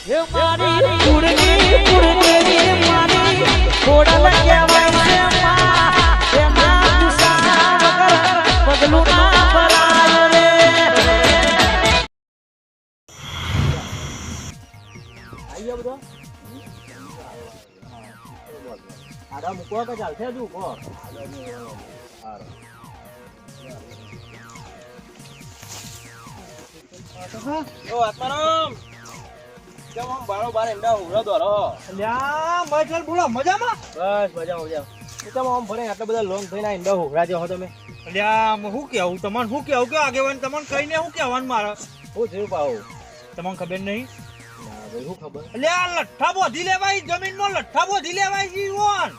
એ મારી કુળની મારી ખોડલ કહેવાય છે માં એના ગુસ્સા વગર પગલું ના ભરાય રે આયો બધો આડા મૂકો કે ચાલશે હજુ કો ઓ આત્મારામ કેમ આમ બારો બાર એંડા ઉરા દોરો લ્યા મજલ બોલો મજામાં બસ મજા કેમ આમ ભરે આટલા બધા લોંગ થઈને એંડા ઉરા જો તમે લ્યા હું કેવું તમને શું કેવું કે આગેવાન તમને કહીને શું કહેવાનું મારે હું થયું પાઉ તમને ખબર નહીં ના ભાઈ શું ખબર લ્યા લઠ્ઠા બોધી લેવાય જમીનમાં લઠ્ઠા બોધી લેવાય જીવન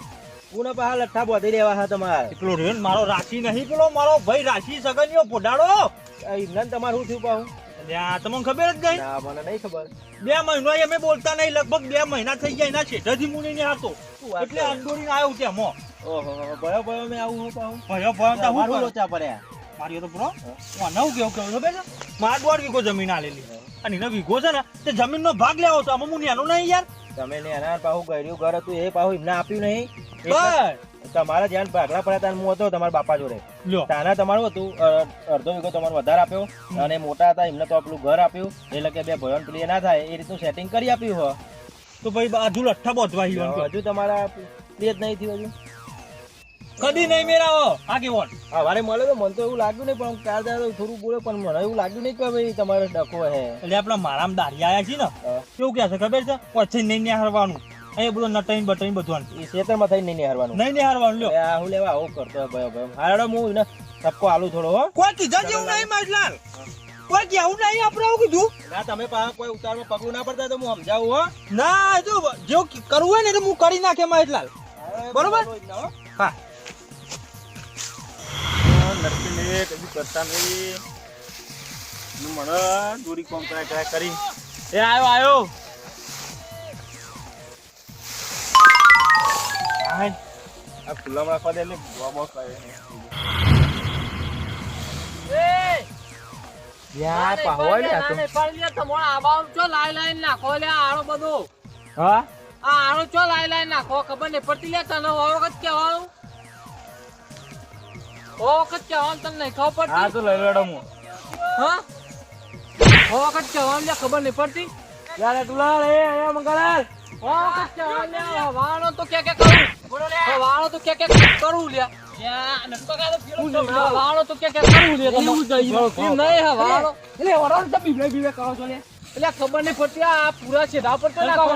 પૂના પા લઠ્ઠા બોધી લેવા હા તમારે એટલો રેન મારો રાશી નહીં પેલો મારો ભાઈ રાશી સગનિયો પોડાડો ઇમરાન તમારે શું થયું પાઉ લ્યા તમને ખબર જ નહીં ના મને નહીં ખબર 2 મહિનો અમે બોલતા નહીં લગભગ 2 મહિના થઈ ગયા એના છેઠથી મુની ને હતો એટલે અંદોરીને આવ્યો ત્યાં મો ઓહો ભયો ભયો મે આવું હું પાઉ ભયો ભયો તા મારું હું લોચા પડ્યા મારી તો બ્રો નવ કેવું ખબર છે માર 1.5 વીઘો જમીન આલેલી અને એનો વીઘો છે ને તે જમીનનો ભાગ લેવો તો આમાં હું નેનો નહીં યાર તમે ને અનાર પાહુ ગયર્યું ઘર હતું એ પાહુ એમને આપ્યું નહીં બસ તમારા જ્યાં ભાગલા પડ્યા ત્યાં હું હતો તમારા બાપા જોડે લ્યો તાના તમારું હતું અડધો વીઘો તમારો વધારે આપ્યો અને મોટા હતા એમને તો પેલું ઘર આપ્યું એટલે કે બે ભયોન પેલી ના થાય એ રીતનું સેટિંગ કરી આપ્યું હો તો ભાઈ બાજુ લઠ્ઠા બોધવા હજુ તમારા પ્રિય જ નહીં થયું હજુ કદી નહીં મેરાવો આગેવાન સવારે મળે તો મને તો એવું લાગ્યું નહીં પણ ચાર દાડો થોડું બોલે પણ મને એવું લાગ્યું નહીં કે ભાઈ તમારે ડખો હે એટલે આપણા મારામાં દારી આયા છે ને કેવું કે છે ખબર છે પછી નહીં નિહારવાનું એ બધું નટાઈ બટાઈ બધું એ ખેતરમાં થઈને નહીં હારવાનું નહીં નિહારવાનું લ્યો આ હું લેવા આવું કરતો ભયો ભયો હારડો હું એને ટપકો આલું થોડો હો કોઈ કીધા જેવું નહીં માજલાલ કોઈ કેવું નહીં આપણે આવું કીધું ના તમે પાછા કોઈ ઉતારમાં પગલું ના પડતા તો હું સમજાવું હો ના જો જો કરવું હોય ને તો હું કરી નાખે માજલાલ બરોબર હા નરસીને કદી કરતા નહીં મને દૂરી કોમ કરાય કરી એ આવ્યો આ ખુલ્લામાં રાખવા દે એટલે બોક્સ આવે યાર પાહવા લે આ તો પડલે તમારો આબાવ ચો લાઈ નાખો લે આળો બધો હા આ આળો ચો લાઈ નાખો ખબર નહીં પડતી લે તને ઓ વખત કહેવાનું ઓ વખત કહેવાનું તને નહીં ખબર આ પડતી તો લઈ લેડો હું હા ઓ વખત કહેવાનું લે ખબર નહીં પડતી યાર તુલા એ આયા મંગલાલ ઓ વખત કહેવાનું લે વાળો તો કે કરું વાળો તો કે કરું લે વાળો તો કે કરું લે એમ નહીં હા વાળો એટલે વરાળ તો બીવે કરો છો લે એટલે ખબર નહીં પડતી આ પૂરા છેડા પર તો નાખો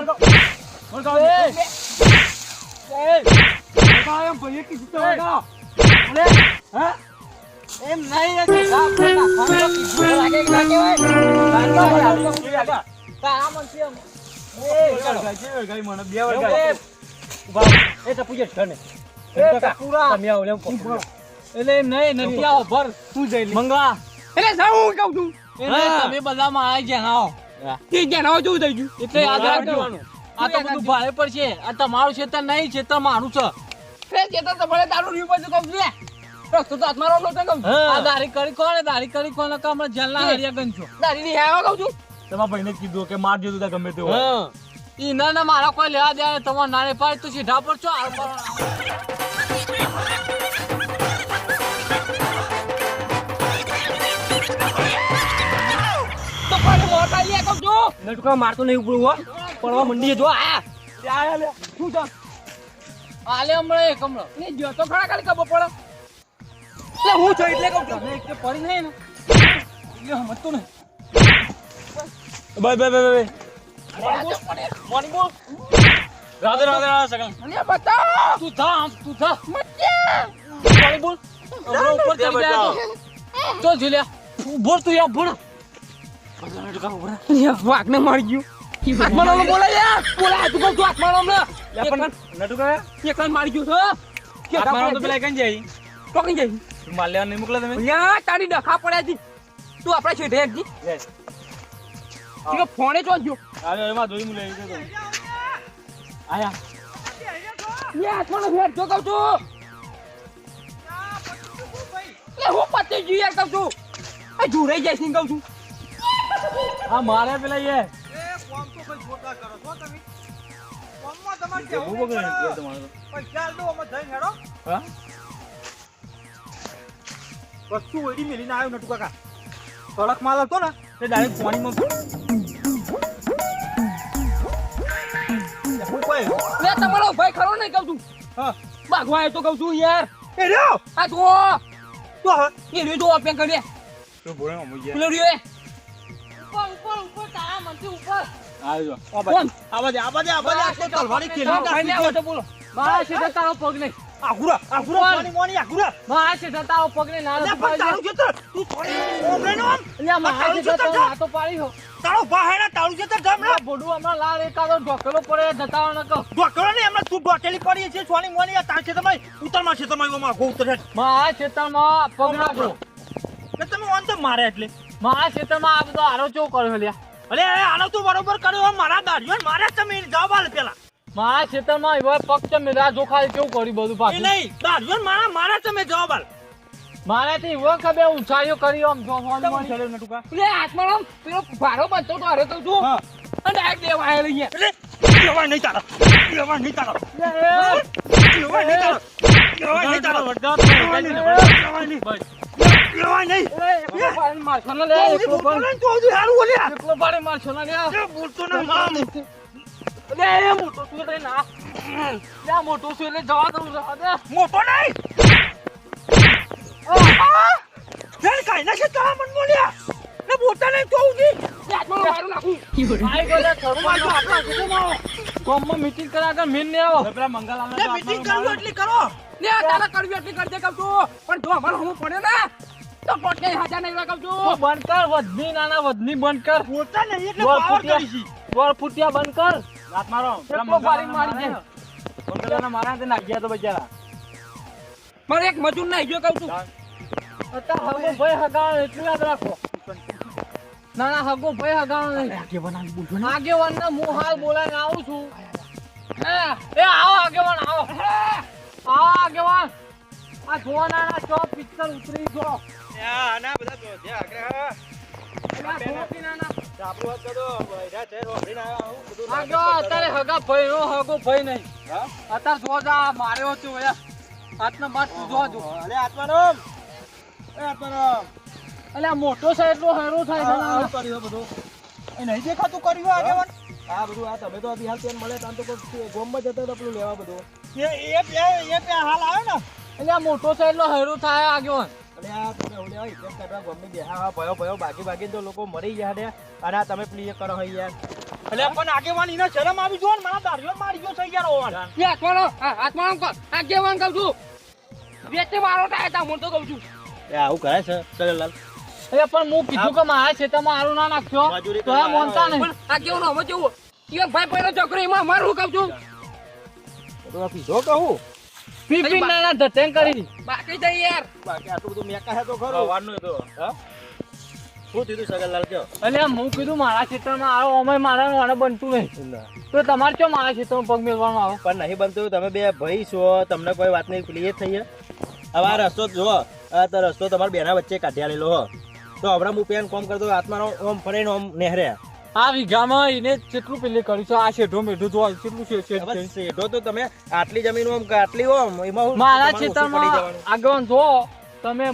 એમ નહીં મંગા એટલે જાઉં કહું છું તમે બધા માં જણાવો તે જણાવો જોઉં થઈ ગયું એટલે યાદ રાખજો આ તો બધું ભાડે પર છે આ તમારું ક્ષેત્ર નહીં ક્ષેત્ર મારું છે ક્ષેત્ર તો ભલે તારું રહ્યું બધું કહું છું રસ્તો તો આત્મારો લો તો કહું આ દારી કરી કોણ કે હમણાં જેલના હરિયા ગન છો દારી ની હેવા કહું છું તમારા ભાઈને કીધું કે માર જેવું તા ગમે તે હોય ઈ ના મારા કોઈ લેવા દે તમારે નાને પાડ તો સીધા પર છો તો પણ મોટા લે કહું છું નટકા મારતો નહીં ઉપડું હો પડવા મંડી જો આ લે શું છે આલે હમણાં એક હમણાં ને જો તો ખરા ખાલી ખબર પડે એટલે હું છું એટલે કહું છું એક પડી નહીં ને એટલે સમજતો નહીં બાય મોર્નિંગ બોલ રાધે સગન અલ્યા બતા તું થા મોર્નિંગ બોલ હમણાં ઉપર ચડી ગયા તો ઝીલ્યા બોલ તું યાર બોલ વાઘને મળી ગયું આત્માનો બોલે યાર બોલા તું કહું આત્માનો નટુકા એકલા મારી ગયું છે કે આત્માનો તો પેલા કઈ જાય તો કઈ જાય માલ લેવા નહીં મોકલા તમે યા તારી ડખા પડ્યા જી તું આપડા છેડે જી તું ફોને ચોંજો અરે એમાં જોઈ મુલે તો આયા યા આત્માનો ફેર જો કહું છું લે હું પતી ગયું યાર કહું છું આ જુરાઈ જાય છે કહું છું આ મારે પેલા એ કોમ તો કઈ જોતા કરો છો તમે કોમમાં તમારે હું કેવું બગડે પડે. તમારો પૈસા આલ દો અમે જઈને હેડો હા વસ્તુ ઓડી મેલીને આવ્યો નટુ કાકા કડક માલ હતો ને તે ડાયરેક્ટ પાણીમાં હું કોઈ લે તમારો ભાઈ ખરો નહીં કહું છું હા ભાગવા આવ્યો તો કહું છું યાર એ રહ્યો આ જો તો હવે એ રહ્યો જો અપેન કરી તો બોલે મમ્મી ગયા પેલો રહ્યો ઉપર તારા મનથી ઉપર આવજો કોણ આવાજે આ તો તલવારી ખેલી ભાઈને આવો તો બોલો મારા સીધા તારો પગ નહીં આઘુરા પાણી મોની આઘુરા મારા સીધા તારો પગ નહીં ના લે પણ તારું ખેતર તું થોડી ઓમરે નો આમ એટલે મારા સીધા તારો ના તો પાડી હો તારો ભાહેડા તારું ખેતર જમ આ બોડું હમણાં લાલ એકાદો ઢોકલો પડે જતા ન કહો ડોકરો ને એમને તું ડોકેલી પડી છે સોની મોની આ તાર ખેતરમાં ઉતરમાં ખેતરમાં એમાં ગો ઉતરે મારા ક્ષેત્રમાં પગ નાખો એટલે તમે ઓન તો મારે એટલે મારા ક્ષેત્રમાં આ બધો આરો ચો કર્યો લ્યા અલે આનો તું બરોબર કર્યો મારા દાઢીઓ મારે તમે જવાબ આલ પેલા મારા ક્ષેત્રમાં એવા પગ છે મેરા જોખાય કેવું કર્યું બધું એ પાછું નહીં દાઢીઓ મારા તમે જવાબ આલ મારાથી એવો ખબર ઉછાળ્યો કર્યો આમ જો તમે ચલે નટુકા એટલે હાથમાં આમ પેલો ભારો બનતો તો હારે કહું છું હા અને ડાયરેક્ટ દેવા આવ્યો અહીંયા એટલે લેવાય નહીં તારા લેવાય નહીં તારા લેવાય નહીં તારા લેવાય નહીં મારશો ના લે એકલો પણ તો હારું ઓલ્યા એકલો પાડે મારશો ના લે બોલતો ના મામ લે એ મોટો છું એટલે ના લે મોટો છું એટલે જવા દઉં જવા દે મોટો નહીં ફેર કાઈ ના છે તારા મન બોલ્યા ને બોલતા નહીં તો ઉજી હાથમાં મારું નાખું આઈ ગયો લે ખરું મારજો આપણા કુટુંબમાં કોમમાં મીટિંગ કરા આગળ મેન ને આવો પેલા મંગલાલ ને મીટિંગ કરવું એટલી કરો લે તારા કરવી એટલી કરજે કહું છું પણ જો અમારો હમું પડે ને તો પોટકે હાજા નહીં કહું છું બંધ કર વધની નાના વધની બંધ કર બોલતા નહીં એટલે બોલ પાવર ફૂટ્યા. કરી છી દોડ ફૂટિયા બંધ કર રાત મારો કેટલો બારી મારી દે મંગલાના મારા તે નાખ્યા તો બચારા મારે એક મજૂર નાઈ ગયો કહું છું અત્યારે હગો ભાઈ હગાણો એટલું યાદ રાખો ના ના હગો ભાઈ હગાણો નહીં આગેવાન બોલજો ને આગેવાન ને હું હાલ બોલાઈને આવું છું એ આવો આગેવાન આવો આગેવાન આ જોવાના ચો પિક્ચર ઉતરી જો આના બધા જો જે આગળ એલા જોતી નાના આપણું વાત કરો બૈરા છે રોબડીને આવ્યા હું બધું આગો અત્યારે હગા ભાઈ નો હગો ભાઈ નહીં હા અત્યારે જો જા માર્યો છું યાર હાથના માર તું જો જો અલે આત્મારામ એ આત્મારામ એટલે આ મોટો છે એટલો હેરો થાય છે આ નાના. કર્યું બધું એ નહીં દેખાતું કર્યું આગેવાન આ બધું આ તમે તો અભી હાલ તેમ મળે તાન તો કોઈ ગોમમાં જતો તો પેલું લેવા બધું એ હાલ આવ્યો ને એટલે આ મોટો છે એટલો હેરો થાય આગેવાન અલે આ તમે ઓલે હોય કેમ કરવા ગોમની બે હા ભયો બાકી તો લોકો મરી ગયા ને અને આ તમે પ્લીઝ કરો હોય યાર એટલે પણ આગેવાન એને શરમ આવી જો ને મારા દાઢીઓ મારી ગયો છે યાર ઓવાન એ હાથમાં કર આગેવાન કહું છું વેચે મારો થાય તા હું તો કહું છું એ આવું કરે છે સગરલાલ એટલે પણ હું કીધું કે મારા ખેતરમાં આરું ના નાખશો મજૂરી તો કરવા મોનતા આવ્યો. નહીં આગેવાન હવે જેવું એ ભાઈ પહેલો ચક્ર એમાં મારું કહું છું તો પીધો કહું પીપી નાના ધટેન કરી બાકી જઈ યાર બાકી આટલું બધું મેકા હે તો ખરો વારનું તો હા શું થયું સગરલાલ કયો એટલે હું કીધું મારા ખેતરમાં આવો અમે મારા વાળા બનતું નહીં તો તમારે ક્યાં મારા ખેતરમાં પગ મેળવાનો આવો પણ નહીં બનતું તમે બે ભાઈ છો તમને કોઈ વાત નહીં ક્લિયર થઈ છે હવે આ રસ્તો જો આ તો રસ્તો તમારા બેના વચ્ચે કાઢ્યા લેલો હો તો હમણાં હું પેન કોમ કરતો આત્માનો ઓમ ફરીને ઓમ નહેર્યા આ વીઘામાં એને કેટલું પેલી કર્યું છે આ શેઢો મેઢું જો કેટલું છે હવે શેઢો તો તમે આટલી જમીન ઓમ કે આટલી ઓમ એમાં હું મારા તમારું ઓછું પડી ખેતરમાં જવાનું. આગળ જો તમે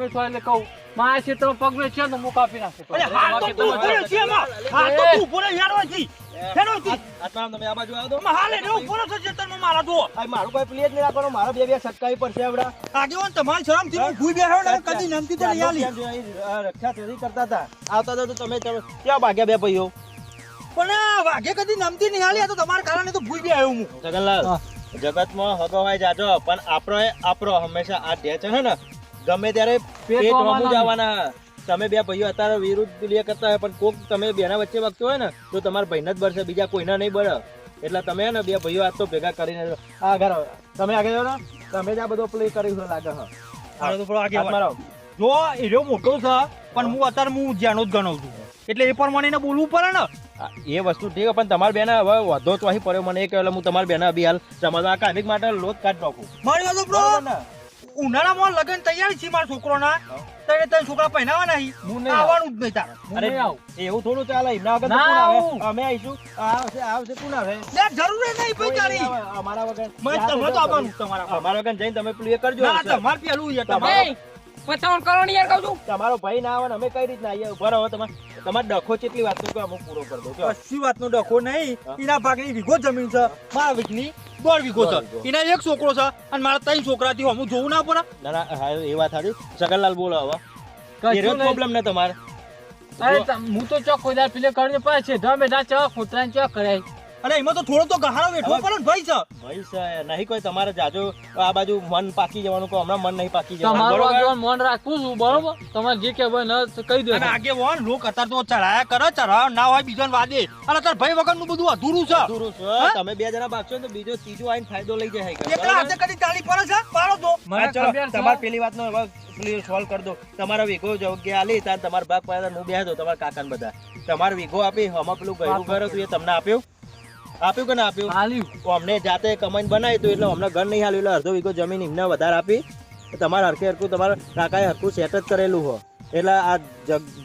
છો એટલે કહું મારા ખેતરમાં પગ વેચે તો હું કાપી નાખું અરે હાલ તો તું ઉભો રહે છે એમાં હાલ તો તું ઉભો રહે યાર હોયથી હેનો થી આત્મારામ તમે આ બાજુ આવો તો હાલ એને ઉભો રહે છે ખેતરમાં મારા તો આ મારું કોઈ પ્લીઝ નહીં રાખવાનું મારા બે સટકાઈ પડશે હમણાં આગેવાન તમારી શરમ થી હું ભૂઈ બેહ્યો ને કદી નમતી તો નહીં આલી રક્ષા ચોરી કરતા હતા આવતા હતા તો તમે ક્યાં ભાગ્યા બે ભાઈઓ પણ આ વાઘે કદી નમતી નહીં આલી આ તો તમારા કારણે તો ભૂઈ બેહ્યો હું જગનલાલ જગતમાં હગો હોય જાજો પણ આપણો હંમેશા આ ઢે છે ને ગમે ત્યારે પેટ હોવાના રમું જવાના તમે બે ભાઈઓ અત્યારે વિરુદ્ધ લે કરતા હોય પણ કોક તમે બેના વચ્ચે વખતો હોય ને તો તમારા ભાઈને જ બળશે બીજા કોઈના નહીં બળે એટલે તમે ને બે ભાઈઓ આજ તો ભેગા કરીને આ ઘર તમે આગળ જાઓ ને તમે જ આ બધો પ્લે કર્યું લાગે હા આનો તો થોડો આગેવાન આત્મારામ જો એરિયો મોટો છે પણ હું અત્યારે હું જ્યાંનો જ ગણાવું છું એટલે એ પ્રમાણે એને બોલવું પડે ને એ વસ્તુ ઠીક પણ તમારા બેને હવે વધો તો અહીં પડ્યો મને એ કહેલો હું તમારા બેને અભી હાલ સમજવા કામિક માટે લોટ કાઢ નાખું મારી વાત બ્રો બરોબર ને? ઉનાળામાં લગન તૈયારી છે મારા છોકરોના તને છોકરા પહેરાવાના હી હું નહીં આવવાનું જ નહીં તારે હું અરે નહીં આવું. એવું થોડું ચાલે એમના વગર તો ના કોણ આવે આવું. અમે આવીશું આવશે કોણ આવે લે જરૂર જ નહીં ભાઈ તારી કોઈ નહીં આવે. અમારા વગર મેં તમે તો આવવાનું તમારા અમારા વગર જઈને તમે પેલું એ કરજો ના તમારે પેલું છે તમારે એ, પતાવણ કરો ને યાર કહું છું. તમારો ભાઈ ના આવે ને અમે કઈ રીતના આવીએ ઉભા રહો તમારે ડખો કેટલી વાત તો અમુક પૂરો કરી દો કયો? કશી વાતનો ડખો નહીં એના ભાગની વીઘો જમીન છે મારા વીઘની 1.5 વીઘો છે 1.5 વીઘો. એના એક છોકરો છે અને મારા 3 છોકરા થી હું જોવું ના પડે ના ના હા, એ વાત સારી સગનલાલ બોલો હવે કશું એ નહીં. પ્રોબ્લેમ ને તમારે અરે હું તો ચોક કોઈ દાડ પેલે કરીને પડે છે ધમે દા ચોક કૂતરાને ચોક કરે અને એમાં તો થોડો તો ગહાણો વેઠવો પડે ને ભાઈ છે ભાઈ છે નહીં કોઈ તમારે જાજો આ બાજુ મન પાકી જવાનું કહો હમણાં મન નહીં પાકી જવાનું તમારું બરોબર? આગળ મન રાખવું છું બરોબર તમારે જે કહેવાય ને તો કહી દો અને આગે વોન લોક અત્યારે તો ચડાયા કરે ચડાવ ના હોય બીજાને વાદે અને તાર ભાઈ વગરનું બધું અધૂરું છે અધૂરું છે. હા? તમે બે જણા ભાગશો ને તો બીજો ત્રીજો આઈને ફાયદો લઈ જાય એકલા હાથે કદી તાળી પડે છે પાડો તો મને હા, ચલો ખબર છે. તમારે પેલી વાતનો હવે પેલી સોલ્વ કરી દો તમારા વીઘો જગ્યા આલી તાર તમારા ભાગ પાડ્યા હું બેહી દો તમારા કાકાને બધા તમારે વીઘો આપી હમણાં પેલું ગયું ઘર હતું એ તમને આપ્યું કે ના આપ્યું હાલ્યું તો અમને જાતે કમાઈને બનાવી તો એટલે અમને ઘર નહીં હાલ્યું એટલે અડધો વીઘો જમીન એમને વધારે આપી તમારે હરખું તમારા કાકાએ હરખું સેટ જ કરેલું હો એટલે આ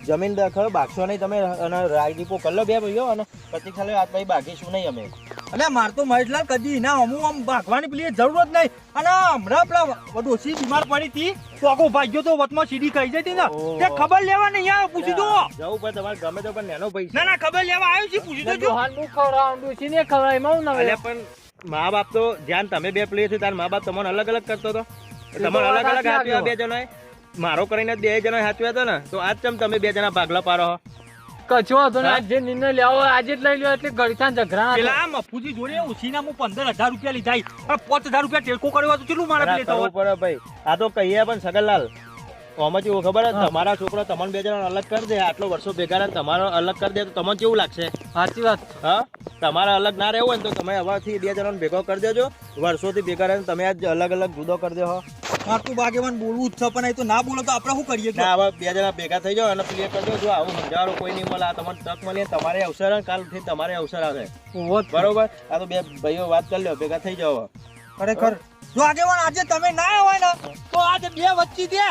જમીન ખરો બાગશો નહીં તમે અને રાગદીપો કરી લો બે ભાઈઓ અને પછી ખાલી આ ભાઈ બાગીશું નહીં અમે એટલે માર તો મહેશલાલ કદી ના હમું આમ ભાગવાની પેલી જરૂર જ નહીં અને હમણાં પેલા ડોશી બીમાર પડી હતી તો આખો ભાગ્યો તો વચમાં સીડી ખાઈ જતી ને ઓહો. તે ખબર લેવા નહીં આવ્યો પૂછી જો જવું પડે તમારે ગમે તો પણ નેનો ભાઈ છે. ના ના ખબર લેવા આવ્યો છે પૂછી તો જો ડોહાન હું ખવડાવું ડોશી ને ખવડાય એમાં હું અલ્યા નવે પણ મા બાપ તો જ્યાં તમે બે પ્લે છે તાર મા બાપ તમને અલગ અલગ કરતો હતો તો તમારે અલગ વાત અલગ સાચી હાચવ્યા આગળ. બે જણાએ મારો કરીને બે જણા હાચવ્યા હતા ને તો આજ ચમ તમે બે જણા ભાગલા પાડો હો? કચો હતો ને હા? આજ જે નિર્ણય લેવો હોય આજે જ લઈ લ્યો એટલે ગળથાન ઝઘડા ના થાય. પેલા મફુજી જોડે ઉછીના હું 15,000 રૂપિયા લીધા પણ 5,000 રૂપિયા ટેકો કર્યો હોય તો કેટલું મારા ના, લેતા કરવું હોય પડે ભાઈ આ તો કહીએ પણ સગનલાલ આમાં કેવું ખબર હે? તમારા છોકરો તમને બે જણા અલગ કરી દે આટલો વર્ષો ભેગા રહે ને તમારો અલગ કરી દે તો તમને કેવું લાગશે સાચી વાત હા તમારે અલગ ના રહેવું હોય ને તો તમે હવેથી બે જણાને ભેગો કરી દેજો વર્ષોથી ભેગા રહે ને તમે આજ અલગ અલગ જુદો કરી દેહો માર તો બાગેવાન બોલવું જ છે પણ એ તો ના બોલો તો આપણે શું કરીએ ના હવે બે જણા ભેગા થઈ જાઓ અને ક્લિયર કરી દો જો આવું સમજાવો કોઈ નહીં મળે આ તમને તક મળી તમારે અવસર આવે કાલ ઉઠીને તમારે અવસર આવે ઉભો જ. બરોબર આ તો બે ભાઈઓ વાત કરી લો ભેગા થઈ જાઓ ખરેખર જો આગેવાન આજે તમે ના હોય ને તો આજે બે વચ્ચે દે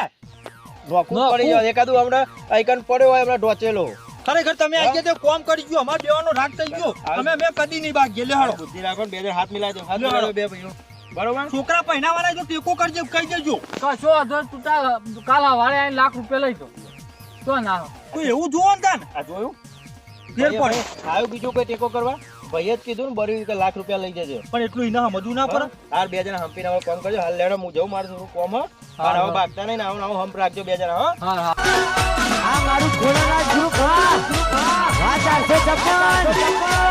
નોખું નોખું. પડી જાઓ એકાદું હમણાં આઈકન પડ્યો હોય હમણાં ઢોચેલો ખરેખર તમે આજે તે કોમ કરી ગયો અમાર બેવાનો રાગ થઈ ગયો અમે કદી નહીં ભાગીએ લે હાલો બુદ્ધિ રાખો ને બે જણ હાથ મિલાવી દો હાથ લો, મિલાવી દો બે ભાઈઓ બરોબર છોકરા પહેનાવાના જો ટેકો કરજે કહી દેજો કશો વાંધો નહીં, તું તાર કાલ હવારે આવીને લાખ રૂપિયા લઈ તો તો ના તો એવું જોવો ને તાન આ જોયું ફેર પડે આવ્યું બીજું કોઈ ટેકો કરવા ભાઈએ જ કીધું ને બરી કે લાખ રૂપિયા લઈ જજો પણ એટલું એના સમજવું ના પડે હાર બે જણા હંપીને હવે કોમ કરજો હાલ લેડો હું જઉં મારું થોડું કોમ હો. હા, હવે હા. ભાગતા નહીં ને આવું હંપ રાખજો બે જણા હો હા હા આ મારું ખોરાના ગ્રુપ હા 456